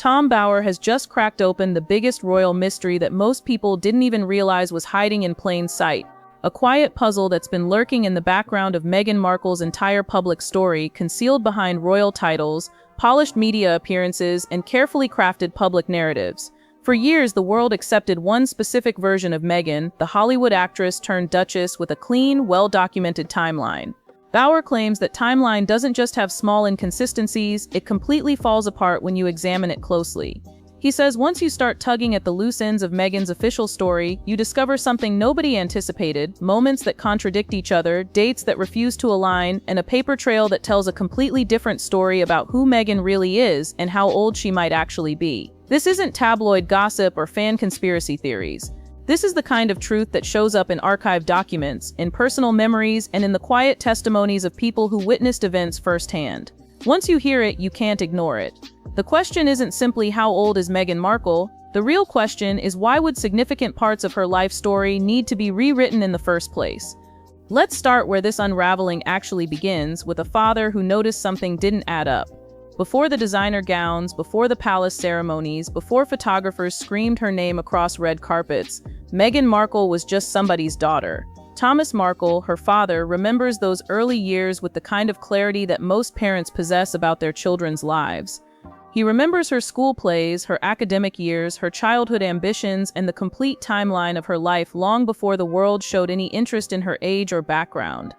Tom Bower has just cracked open the biggest royal mystery that most people didn't even realize was hiding in plain sight. A quiet puzzle that's been lurking in the background of Meghan Markle's entire public story, concealed behind royal titles, polished media appearances, and carefully crafted public narratives. For years, the world accepted one specific version of Meghan, the Hollywood actress turned duchess with a clean, well-documented timeline. Bower claims that timeline doesn't just have small inconsistencies, it completely falls apart when you examine it closely. He says once you start tugging at the loose ends of Meghan's official story, you discover something nobody anticipated, moments that contradict each other, dates that refuse to align, and a paper trail that tells a completely different story about who Meghan really is and how old she might actually be. This isn't tabloid gossip or fan conspiracy theories. This is the kind of truth that shows up in archived documents, in personal memories, and in the quiet testimonies of people who witnessed events firsthand. Once you hear it, you can't ignore it. The question isn't simply how old is Meghan Markle. The real question is why would significant parts of her life story need to be rewritten in the first place? Let's start where this unraveling actually begins, with a father who noticed something didn't add up. Before the designer gowns, before the palace ceremonies, before photographers screamed her name across red carpets, Meghan Markle was just somebody's daughter. Thomas Markle, her father, remembers those early years with the kind of clarity that most parents possess about their children's lives. He remembers her school plays, her academic years, her childhood ambitions, and the complete timeline of her life long before the world showed any interest in her age or background.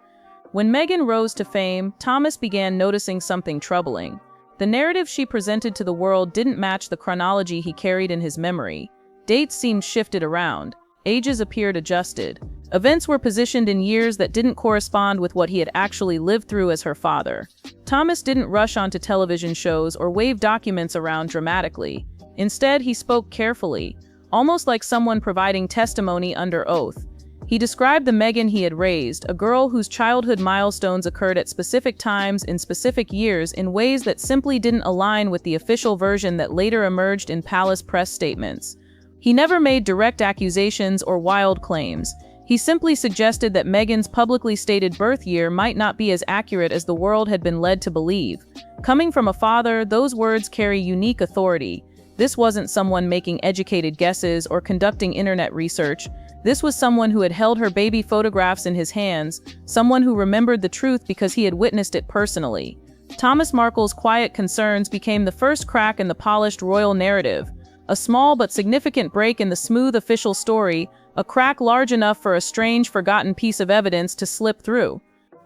When Meghan rose to fame, Thomas began noticing something troubling. The narrative she presented to the world didn't match the chronology he carried in his memory. Dates seemed shifted around. Ages appeared adjusted. Events were positioned in years that didn't correspond with what he had actually lived through as her father. Thomas didn't rush onto television shows or wave documents around dramatically. Instead, he spoke carefully, almost like someone providing testimony under oath. He described the Meghan he had raised, a girl whose childhood milestones occurred at specific times in specific years in ways that simply didn't align with the official version that later emerged in palace press statements. He never made direct accusations or wild claims. He simply suggested that Meghan's publicly stated birth year might not be as accurate as the world had been led to believe. Coming from a father, those words carry unique authority. This wasn't someone making educated guesses or conducting internet research. This was someone who had held her baby photographs in his hands, someone who remembered the truth because he had witnessed it personally. Thomas Markle's quiet concerns became the first crack in the polished royal narrative. A small but significant break in the smooth official story, a crack large enough for a strange, forgotten piece of evidence to slip through.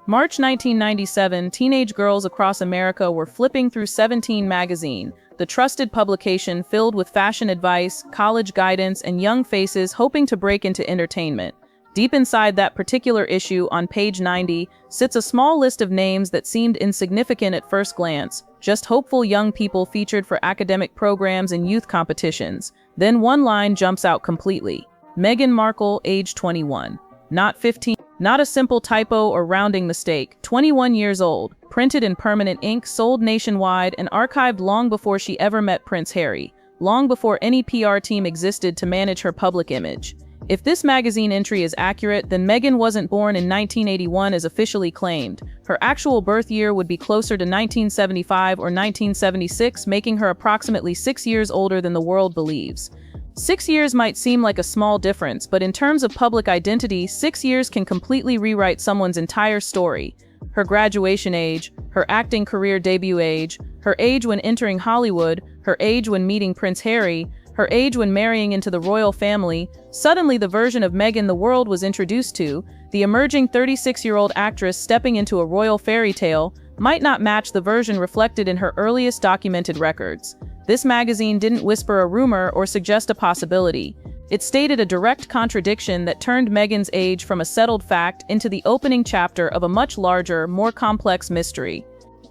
March 1997, teenage girls across America were flipping through 17 magazine, the trusted publication filled with fashion advice, college guidance, and young faces hoping to break into entertainment. Deep inside that particular issue, on page 90, sits a small list of names that seemed insignificant at first glance, just hopeful young people featured for academic programs and youth competitions. Then one line jumps out completely. Meghan Markle, age 21. Not 15. Not a simple typo or rounding mistake. 21 years old. Printed in permanent ink, sold nationwide, and archived long before she ever met Prince Harry. Long before any PR team existed to manage her public image. If this magazine entry is accurate, then Meghan wasn't born in 1981 as officially claimed. Her actual birth year would be closer to 1975 or 1976, making her approximately 6 years older than the world believes. 6 years might seem like a small difference, but in terms of public identity, 6 years can completely rewrite someone's entire story. Her graduation age, her acting career debut age, her age when entering Hollywood, her age when meeting Prince Harry, her age when marrying into the royal family. Suddenly the version of Meghan the world was introduced to, the emerging 36-year-old actress stepping into a royal fairy tale, might not match the version reflected in her earliest documented records. This magazine didn't whisper a rumor or suggest a possibility. It stated a direct contradiction that turned Meghan's age from a settled fact into the opening chapter of a much larger, more complex mystery.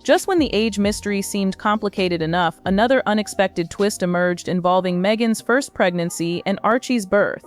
Just when the age mystery seemed complicated enough, another unexpected twist emerged involving Meghan's first pregnancy and Archie's birth.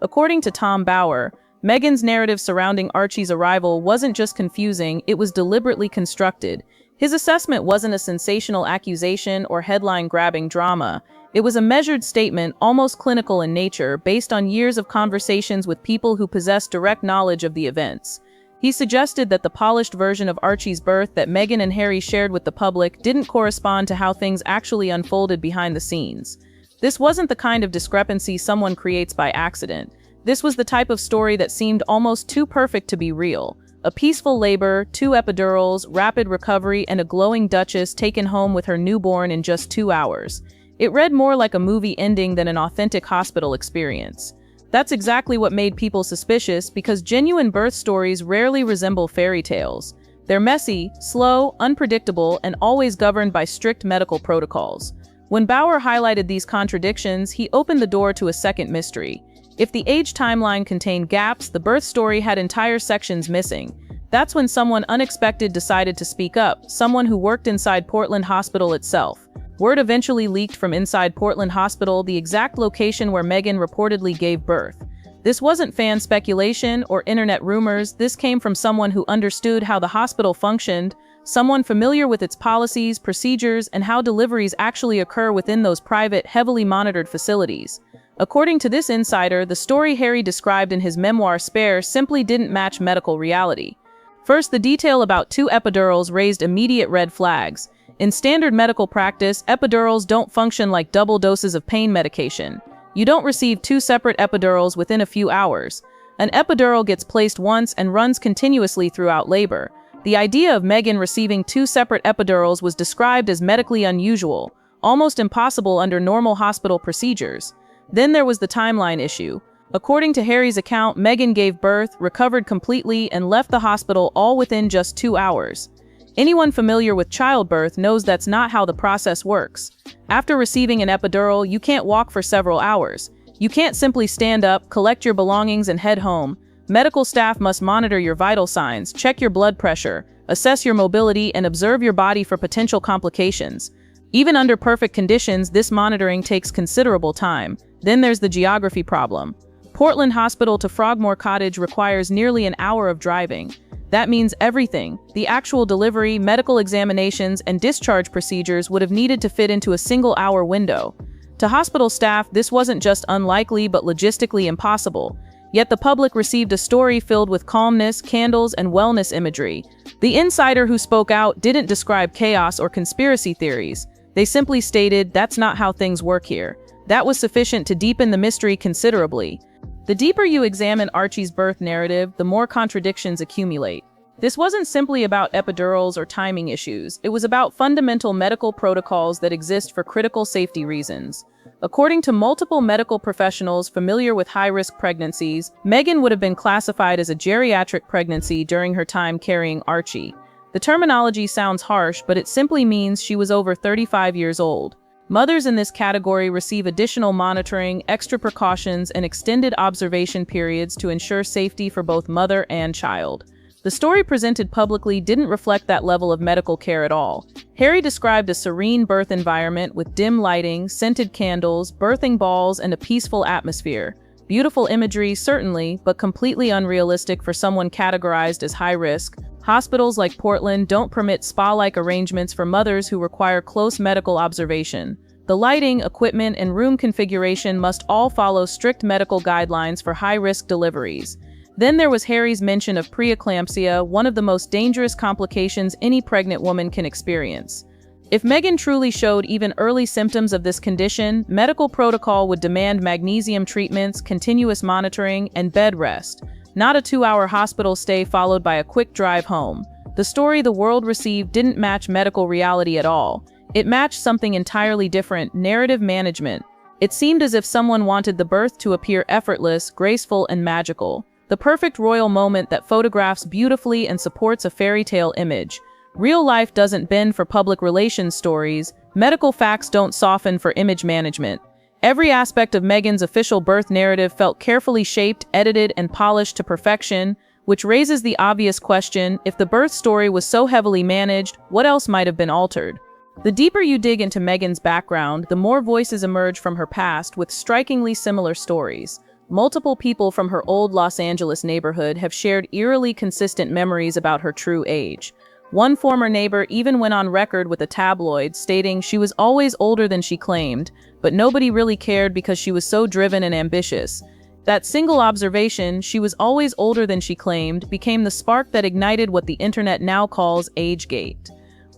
According to Tom Bower, Meghan's narrative surrounding Archie's arrival wasn't just confusing, it was deliberately constructed. His assessment wasn't a sensational accusation or headline-grabbing drama. It was a measured statement, almost clinical in nature, based on years of conversations with people who possessed direct knowledge of the events. He suggested that the polished version of Archie's birth that Meghan and Harry shared with the public didn't correspond to how things actually unfolded behind the scenes. This wasn't the kind of discrepancy someone creates by accident. This was the type of story that seemed almost too perfect to be real. A peaceful labor, 2 epidurals, rapid recovery, and a glowing duchess taken home with her newborn in just 2 hours. It read more like a movie ending than an authentic hospital experience. That's exactly what made people suspicious, because genuine birth stories rarely resemble fairy tales. They're messy, slow, unpredictable, and always governed by strict medical protocols. When Bauer highlighted these contradictions, he opened the door to a second mystery. If the age timeline contained gaps, the birth story had entire sections missing. That's when someone unexpected decided to speak up, someone who worked inside Portland Hospital itself. Word eventually leaked from inside Portland Hospital, the exact location where Meghan reportedly gave birth. This wasn't fan speculation or internet rumors. This came from someone who understood how the hospital functioned, someone familiar with its policies, procedures, and how deliveries actually occur within those private, heavily monitored facilities. According to this insider, the story Harry described in his memoir Spare simply didn't match medical reality. First, the detail about 2 epidurals raised immediate red flags. In standard medical practice, epidurals don't function like double doses of pain medication. You don't receive 2 separate epidurals within a few hours. An epidural gets placed once and runs continuously throughout labor. The idea of Meghan receiving 2 separate epidurals was described as medically unusual, almost impossible under normal hospital procedures. Then there was the timeline issue. According to Harry's account, Meghan gave birth, recovered completely, and left the hospital all within just 2 hours. Anyone familiar with childbirth knows that's not how the process works. After receiving an epidural, you can't walk for several hours. You can't simply stand up, collect your belongings, and head home. Medical staff must monitor your vital signs, check your blood pressure, assess your mobility, and observe your body for potential complications. Even under perfect conditions, this monitoring takes considerable time. Then there's the geography problem. Portland Hospital to Frogmore Cottage requires nearly an hour of driving. That means everything, the actual delivery, medical examinations, and discharge procedures would have needed to fit into a single-hour window. To hospital staff, this wasn't just unlikely but logistically impossible. Yet the public received a story filled with calmness, candles, and wellness imagery. The insider who spoke out didn't describe chaos or conspiracy theories. They simply stated, "That's not how things work here." That was sufficient to deepen the mystery considerably. The deeper you examine Archie's birth narrative, the more contradictions accumulate. This wasn't simply about epidurals or timing issues. It was about fundamental medical protocols that exist for critical safety reasons. According to multiple medical professionals familiar with high-risk pregnancies, Meghan would have been classified as a geriatric pregnancy during her time carrying Archie. The terminology sounds harsh, but it simply means she was over 35 years old. Mothers in this category receive additional monitoring, extra precautions, and extended observation periods to ensure safety for both mother and child. The story presented publicly didn't reflect that level of medical care at all. Harry described a serene birth environment with dim lighting, scented candles, birthing balls, and a peaceful atmosphere. Beautiful imagery, certainly, but completely unrealistic for someone categorized as high risk. Hospitals like Portland don't permit spa-like arrangements for mothers who require close medical observation. The lighting, equipment, and room configuration must all follow strict medical guidelines for high-risk deliveries. Then there was Harry's mention of preeclampsia, one of the most dangerous complications any pregnant woman can experience. If Meghan truly showed even early symptoms of this condition, medical protocol would demand magnesium treatments, continuous monitoring, and bed rest. Not a 2-hour hospital stay followed by a quick drive home. The story the world received didn't match medical reality at all. It matched something entirely different: narrative management. It seemed as if someone wanted the birth to appear effortless, graceful, and magical. The perfect royal moment that photographs beautifully and supports a fairy tale image. Real life doesn't bend for public relations stories. Medical facts don't soften for image management. Every aspect of Meghan's official birth narrative felt carefully shaped, edited, and polished to perfection, which raises the obvious question: if the birth story was so heavily managed, what else might have been altered? The deeper you dig into Meghan's background, the more voices emerge from her past with strikingly similar stories. Multiple people from her old Los Angeles neighborhood have shared eerily consistent memories about her true age. One former neighbor even went on record with a tabloid, stating she was always older than she claimed, but nobody really cared because she was so driven and ambitious. That single observation, she was always older than she claimed, became the spark that ignited what the internet now calls Agegate.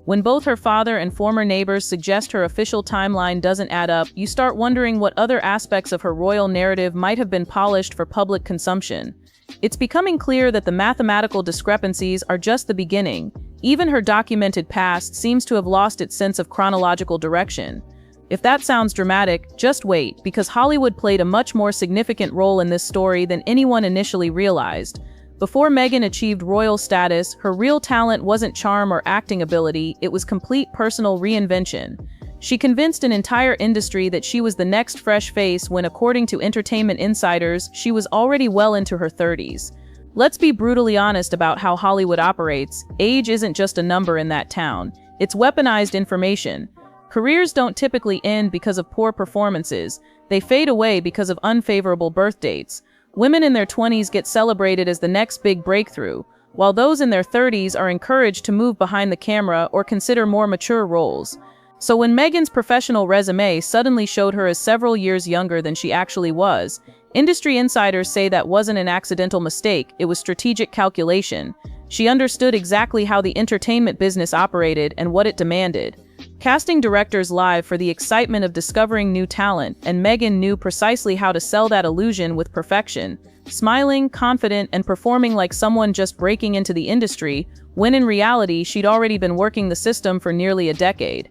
When both her father and former neighbors suggest her official timeline doesn't add up, you start wondering what other aspects of her royal narrative might have been polished for public consumption. It's becoming clear that the mathematical discrepancies are just the beginning. Even her documented past seems to have lost its sense of chronological direction. If that sounds dramatic, just wait, because Hollywood played a much more significant role in this story than anyone initially realized. Before Meghan achieved royal status, her real talent wasn't charm or acting ability, it was complete personal reinvention. She convinced an entire industry that she was the next fresh face when, according to entertainment insiders, she was already well into her 30s. Let's be brutally honest about how Hollywood operates. Age isn't just a number in that town. It's weaponized information. Careers don't typically end because of poor performances. They fade away because of unfavorable birth dates. Women in their 20s get celebrated as the next big breakthrough, while those in their 30s are encouraged to move behind the camera or consider more mature roles. So when Meghan's professional resume suddenly showed her as several years younger than she actually was, industry insiders say that wasn't an accidental mistake, it was strategic calculation. She understood exactly how the entertainment business operated and what it demanded. Casting directors live for the excitement of discovering new talent, and Meghan knew precisely how to sell that illusion with perfection, smiling, confident, and performing like someone just breaking into the industry, when in reality she'd already been working the system for nearly a decade.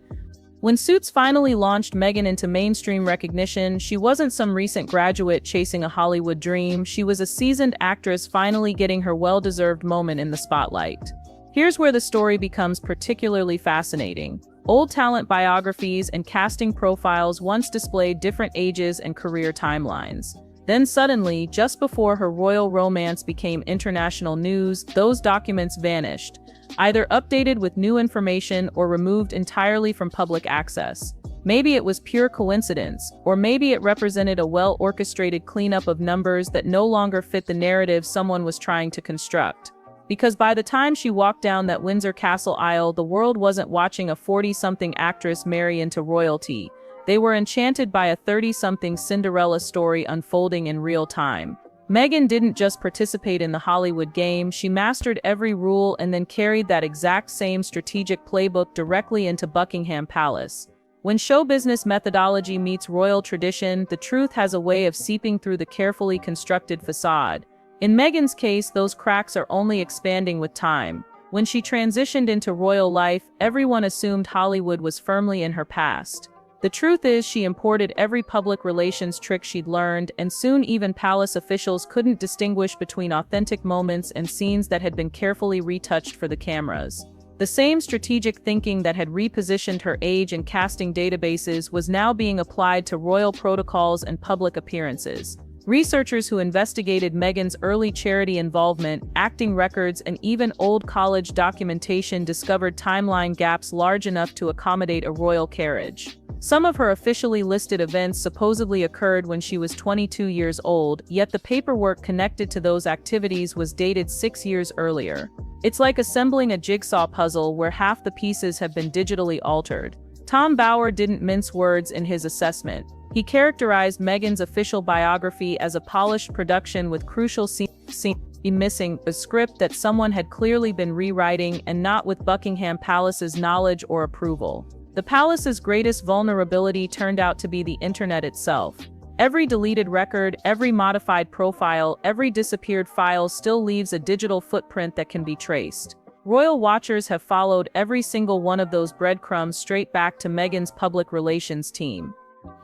When Suits finally launched Meghan into mainstream recognition, she wasn't some recent graduate chasing a Hollywood dream, she was a seasoned actress finally getting her well-deserved moment in the spotlight. Here's where the story becomes particularly fascinating. Old talent biographies and casting profiles once displayed different ages and career timelines. Then suddenly, just before her royal romance became international news, those documents vanished, either updated with new information or removed entirely from public access. Maybe it was pure coincidence, or maybe it represented a well-orchestrated cleanup of numbers that no longer fit the narrative someone was trying to construct. Because by the time she walked down that Windsor Castle aisle, the world wasn't watching a 40-something actress marry into royalty. They were enchanted by a 30-something Cinderella story unfolding in real time. Meghan didn't just participate in the Hollywood game, she mastered every rule and then carried that exact same strategic playbook directly into Buckingham Palace. When show business methodology meets royal tradition, the truth has a way of seeping through the carefully constructed facade. In Meghan's case, those cracks are only expanding with time. When she transitioned into royal life, everyone assumed Hollywood was firmly in her past. The truth is, she imported every public relations trick she'd learned, and soon even palace officials couldn't distinguish between authentic moments and scenes that had been carefully retouched for the cameras. The same strategic thinking that had repositioned her age and casting databases was now being applied to royal protocols and public appearances. Researchers who investigated Meghan's early charity involvement, acting records, and even old college documentation discovered timeline gaps large enough to accommodate a royal carriage. Some of her officially listed events supposedly occurred when she was 22 years old, yet the paperwork connected to those activities was dated 6 years earlier. It's like assembling a jigsaw puzzle where half the pieces have been digitally altered. Tom Bower didn't mince words in his assessment. He characterized Meghan's official biography as a polished production with crucial scenes missing, a script that someone had clearly been rewriting and not with Buckingham Palace's knowledge or approval. The palace's greatest vulnerability turned out to be the internet itself. Every deleted record, every modified profile, every disappeared file still leaves a digital footprint that can be traced. Royal watchers have followed every single one of those breadcrumbs straight back to Meghan's public relations team.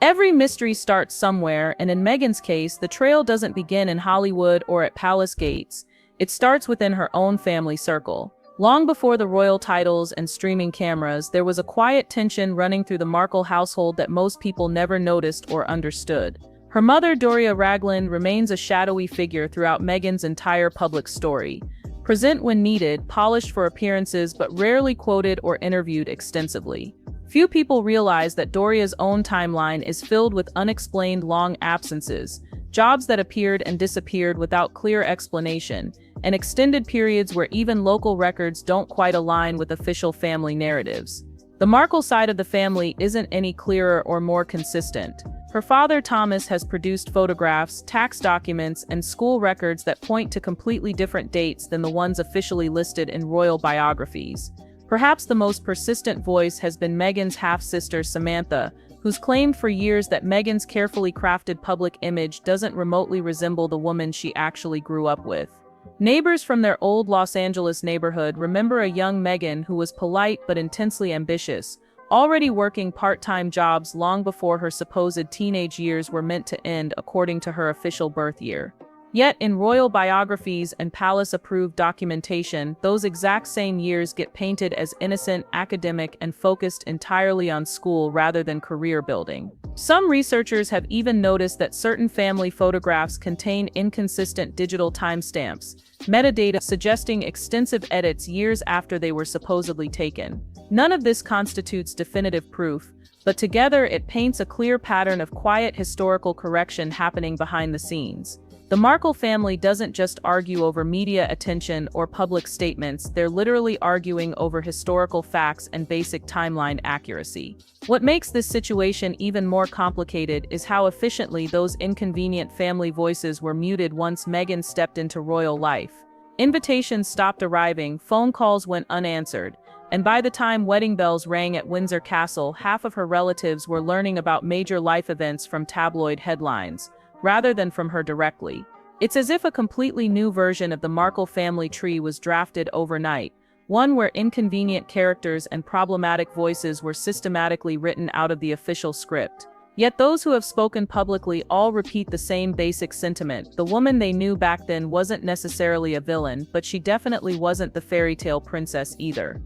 Every mystery starts somewhere, and in Meghan's case, the trail doesn't begin in Hollywood or at palace gates. It starts within her own family circle. Long before the royal titles and streaming cameras, there was a quiet tension running through the Markle household that most people never noticed or understood. Her mother, Doria Ragland, remains a shadowy figure throughout Meghan's entire public story. Present when needed, polished for appearances, but rarely quoted or interviewed extensively. Few people realize that Doria's own timeline is filled with unexplained long absences, jobs that appeared and disappeared without clear explanation, and extended periods where even local records don't quite align with official family narratives. The Markle side of the family isn't any clearer or more consistent. Her father Thomas has produced photographs, tax documents, and school records that point to completely different dates than the ones officially listed in royal biographies. Perhaps the most persistent voice has been Meghan's half-sister Samantha, who's claimed for years that Meghan's carefully crafted public image doesn't remotely resemble the woman she actually grew up with. Neighbors from their old Los Angeles neighborhood remember a young Meghan who was polite but intensely ambitious, already working part-time jobs long before her supposed teenage years were meant to end according to her official birth year. Yet in royal biographies and palace-approved documentation, those exact same years get painted as innocent, academic, and focused entirely on school rather than career building. Some researchers have even noticed that certain family photographs contain inconsistent digital timestamps, metadata suggesting extensive edits years after they were supposedly taken. None of this constitutes definitive proof, but together it paints a clear pattern of quiet historical correction happening behind the scenes. The Markle family doesn't just argue over media attention or public statements, they're literally arguing over historical facts and basic timeline accuracy. What makes this situation even more complicated is how efficiently those inconvenient family voices were muted once Meghan stepped into royal life. Invitations stopped arriving, phone calls went unanswered, and by the time wedding bells rang at Windsor Castle, half of her relatives were learning about major life events from tabloid headlines, rather than from her directly. It's as if a completely new version of the Markle family tree was drafted overnight, one where inconvenient characters and problematic voices were systematically written out of the official script. Yet those who have spoken publicly all repeat the same basic sentiment. The woman they knew back then wasn't necessarily a villain, but she definitely wasn't the fairy tale princess either.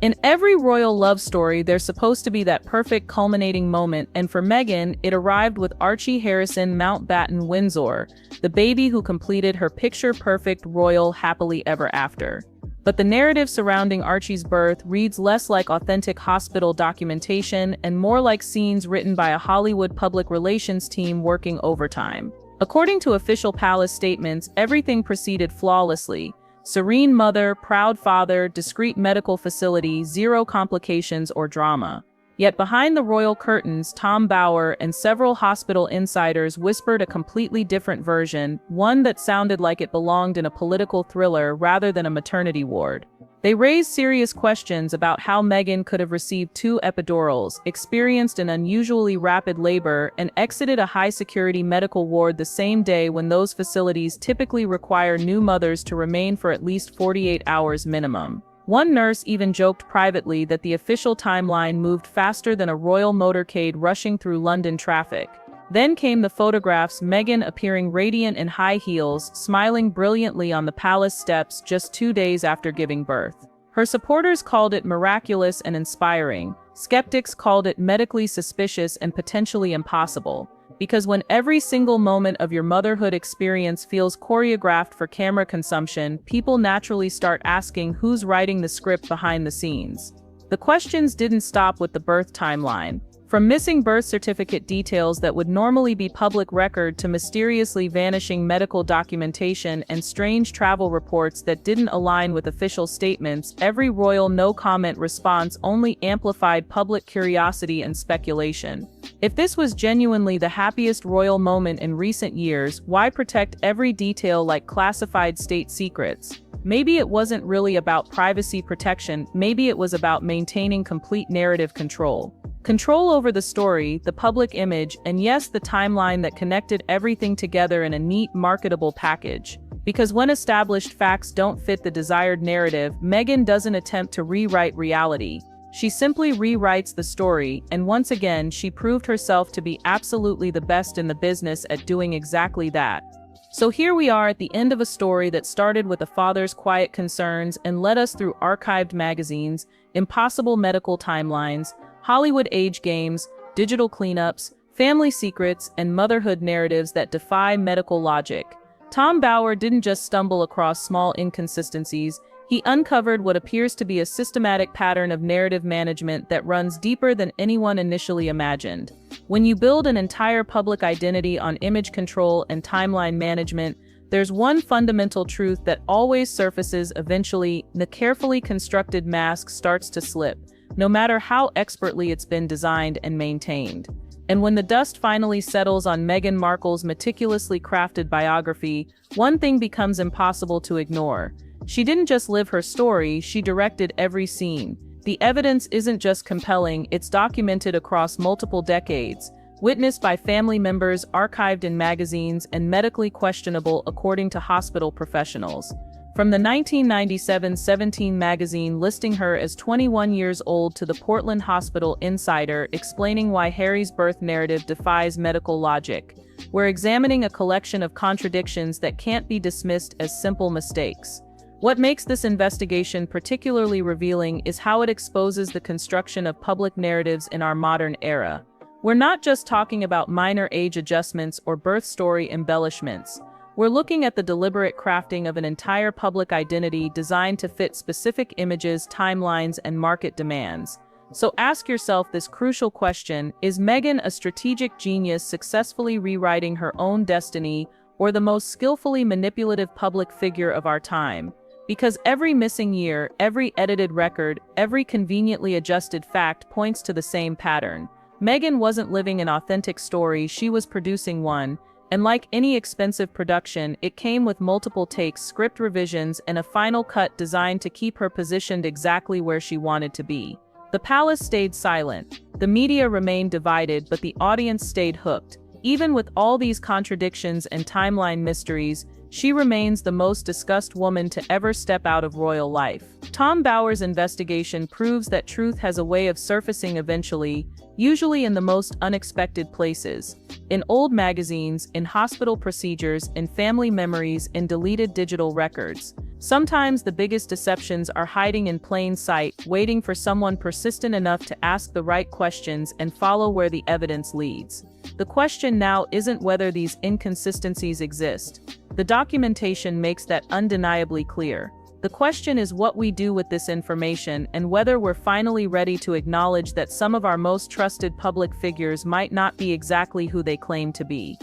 In every royal love story, there's supposed to be that perfect culminating moment, and for Meghan, it arrived with Archie Harrison Mountbatten Windsor, the baby who completed her picture-perfect royal happily ever after. But the narrative surrounding Archie's birth reads less like authentic hospital documentation and more like scenes written by a Hollywood public relations team working overtime. According to official palace statements, everything proceeded flawlessly. Serene mother, proud father, discreet medical facility, zero complications or drama. Yet behind the royal curtains, Tom Bower and several hospital insiders whispered a completely different version, one that sounded like it belonged in a political thriller rather than a maternity ward. They raised serious questions about how Meghan could have received 2 epidurals, experienced an unusually rapid labor, and exited a high-security medical ward the same day when those facilities typically require new mothers to remain for at least 48 hours minimum. One nurse even joked privately that the official timeline moved faster than a royal motorcade rushing through London traffic. Then came the photographs, Meghan appearing radiant in high heels, smiling brilliantly on the palace steps just 2 days after giving birth. Her supporters called it miraculous and inspiring. Skeptics called it medically suspicious and potentially impossible. Because when every single moment of your motherhood experience feels choreographed for camera consumption, people naturally start asking who's writing the script behind the scenes. The questions didn't stop with the birth timeline. From missing birth certificate details that would normally be public record to mysteriously vanishing medical documentation and strange travel reports that didn't align with official statements, every royal no-comment response only amplified public curiosity and speculation. If this was genuinely the happiest royal moment in recent years, why protect every detail like classified state secrets? Maybe it wasn't really about privacy protection, maybe it was about maintaining complete narrative control. Control over the story, the public image, and yes, the timeline that connected everything together in a neat, marketable package. Because when established facts don't fit the desired narrative, Meghan doesn't attempt to rewrite reality. She simply rewrites the story, and once again, she proved herself to be absolutely the best in the business at doing exactly that. So here we are at the end of a story that started with a father's quiet concerns and led us through archived magazines, impossible medical timelines, Hollywood age games, digital cleanups, family secrets, and motherhood narratives that defy medical logic. Tom Bower didn't just stumble across small inconsistencies, he uncovered what appears to be a systematic pattern of narrative management that runs deeper than anyone initially imagined. When you build an entire public identity on image control and timeline management, there's one fundamental truth that always surfaces eventually: the carefully constructed mask starts to slip, no matter how expertly it's been designed and maintained. And when the dust finally settles on Meghan Markle's meticulously crafted biography, one thing becomes impossible to ignore. She didn't just live her story, she directed every scene. The evidence isn't just compelling, it's documented across multiple decades, witnessed by family members, archived in magazines, and medically questionable according to hospital professionals. From the 1997 17 magazine listing her as 21 years old to the Portland Hospital Insider explaining why Harry's birth narrative defies medical logic, we're examining a collection of contradictions that can't be dismissed as simple mistakes. What makes this investigation particularly revealing is how it exposes the construction of public narratives in our modern era. We're not just talking about minor age adjustments or birth story embellishments. We're looking at the deliberate crafting of an entire public identity designed to fit specific images, timelines, and market demands. So ask yourself this crucial question: is Meghan a strategic genius successfully rewriting her own destiny, or the most skillfully manipulative public figure of our time? Because every missing year, every edited record, every conveniently adjusted fact points to the same pattern. Meghan wasn't living an authentic story, she was producing one. And like any expensive production, it came with multiple takes, script revisions, and a final cut designed to keep her positioned exactly where she wanted to be. The palace stayed silent. The media remained divided, but the audience stayed hooked. Even with all these contradictions and timeline mysteries, she remains the most discussed woman to ever step out of royal life. Tom Bower's investigation proves that truth has a way of surfacing eventually, usually in the most unexpected places. In old magazines, in hospital procedures, in family memories, in deleted digital records. Sometimes the biggest deceptions are hiding in plain sight, waiting for someone persistent enough to ask the right questions and follow where the evidence leads. The question now isn't whether these inconsistencies exist. The documentation makes that undeniably clear. The question is what we do with this information and whether we're finally ready to acknowledge that some of our most trusted public figures might not be exactly who they claim to be.